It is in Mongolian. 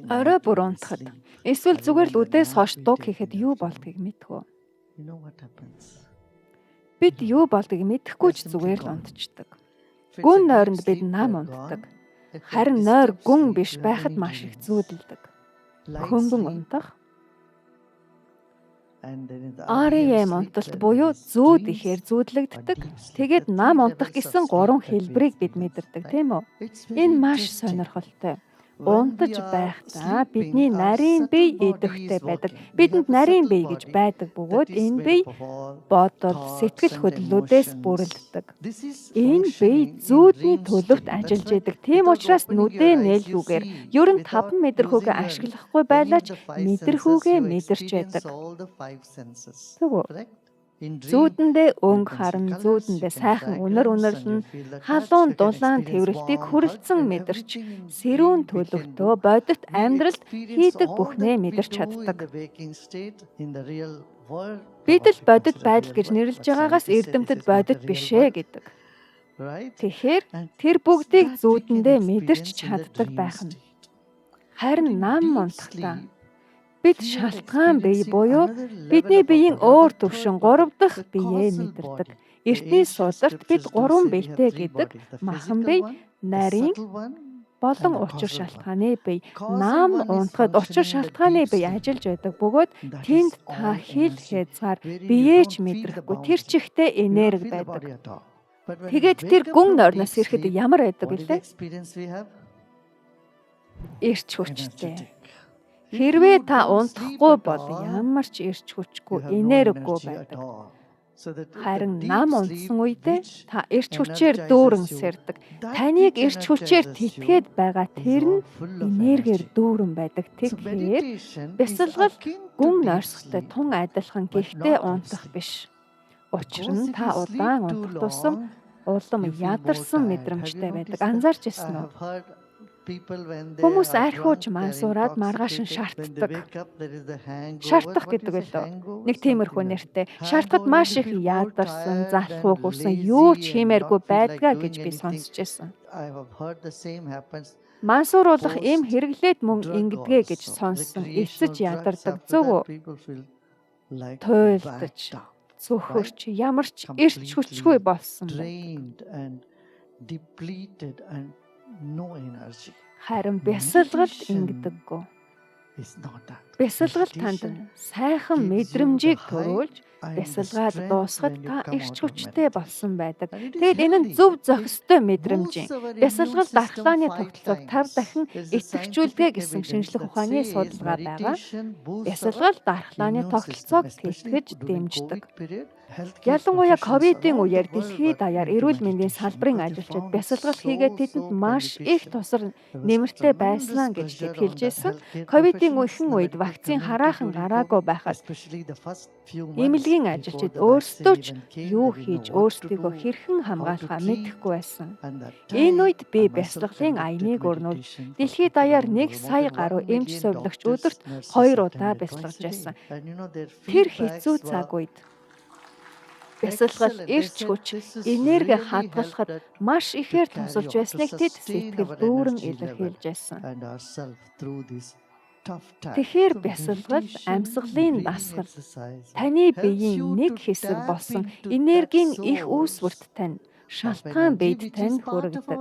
Орой бүр унтахад эсвэл зүгээр л үдээс хойш дуг хийхэд юу болдгийг мэдгүй. Бид юу болдгийг мэдэхгүй ч зүгээр л унтчихдаг. Гүн нойронд бид нам унтдаг. Харин нойр гүн биш байхад маш их зүүдэлдэг. Хөнгөн унтах. REM унталт буюу зүүд ихээр зүүдлэгддэг. Тэгээд нам унтах гэсэн 3 хэлбэрийг бид мэдэрдэг, тийм үү? Энэ маш сонирхолтой. Унтаж байхдаа бидний нарийн бие идэвхтэй байдаг. Бидэнд нарийн бие гэж байдаг бөгөөд энэ бие бодол, сэтгэл хөдлөлүүдээс бүрэлддэг. Энэ бие зүүдний төлөвт ажиллаж идэг. Тийм учраас нүдээ нээлгүүгээр ер нь 5 мэдрэхүүгээ ашиглахгүй байлаач мэдрэхүүгээ мэдэрч байдаг. Тэгвэл зүүдэндээ өнгө харан, зүүдэндээ сайхан үнэрлэн, халуун дулаан тэврэлтийг хүрэлцэн мэдэрч, сэрүүн төлөвтөө бодит амьдралд хийдэг бүхнээ мэдэрч чаддаг. Бид л бодит байдал гэж нэрлэж байгаагаас эрдэмтэд бодит бишээ гэдэг. Тэгэхээр тэр бүгдийг зүүдэндээ мэдэрч чаддаг байх нь. Харин нам унтахдаа бид шалтгаан бие буюу бидний биеийн өөр төвшин 3 дахь биеэ мэдэрдэг. Эртний сударт бид 3 биетэй гэдэг махан бие, нарийн болон учир шалтгааны бие. Нам унтахад учир шалтгааны бие ажиллаж байдаг бөгөөд тэнд та хил хязгаар биеэч мэдрэхгүй тэр чигтээ энерги байдаг. Тэгээд тэр гүн нойрноос ирэхэд ямар байдаг вүлээ? Эрч хүчтэй. Хэрвээ та унтахгүй бол ямар ч эрч хүчгүй, энергигүй байдаг. Харин нам унтсан үедээ та эрч хүчээр дүүрэн сэрдэг. Таныг эрч хүчээр тэтгээд байгаа тэр нь энергиэр дүүрэн байдаг. Тэгэхээр бясалгал гүн нойрсохтой тун адилхан гэхдээ унтах биш. Учир нь та удаан унтах тусам улам ядарсан мэдрэмжтэй байдаг. Анзаарч ирсэн үү? Хүмүүс архиуж мансуураад маргааш нь шаарддаг. Шаардах гэдэг үлээ. Нэг тиймэрхүү нэртэй. Шаардахад маш их ядарсан, залхуу гүрсэн, юу ч хиймээргүй байдгаа гэж би сонсч байсан. Мансууруулах эм хэрэглээд мөн ингэдгээ гэж сонссон. Эцэж ядардаг зөв үү? Туйлдаж, цөхөрч, ямар ч эрч хүчгүй болсон байна. Харин бясалгалд ингэдэггүй. Бясалгал танд сайхан мэдрэмжийг төрүүлж, бясалгаад дуусахад та эрч хүчтэй болсон байдаг. Тэгэд энэ нь зөв зохистой мэдрэмж. Бясалгал дархлааны тогтолцоог 5 дахин эцэгчүүлдэг гэсэн шинжлэх ухааны судалгаа байгаа. Бясалгал дархлааны тогтолцоог тэлтгэж дэмждэг. Ялангуяа ковидын үеэр дэлхийд даяар эрүүл мэндийн салбарын ажилчид бясалгал хийгээд тэдэнд маш их тусар нэмэртэй байсан гэж тэд хэлж байсан. Ковидын ихэнх үед вакцин хараахан гараагүй байхад эмнэлгийн ажилчид өөрсдөө ч юу хийж өөрсдийгөө хэрхэн хамгаалахаа мэдэхгүй байсан. Энэ үед би бясалгалын аяныг өрнүүл дэлхийд даяар 1 сая гаруй эмч сувилагч өдөрт 2 удаа бясалгаж байсан. Тэр хэцүү цаг үед бясалгал эрч хүч, энерги хадгалахад маш ихээр тусалж байсныг тэд сэтгэл дүүрэн илэрхийлж байсан. Тэгэхээр бясалгал амьсгалын дасгал таны биеийн нэг хэсэг болсон энергийн их үүсвэрт тань шалтгаан биед тань хүргэдэг.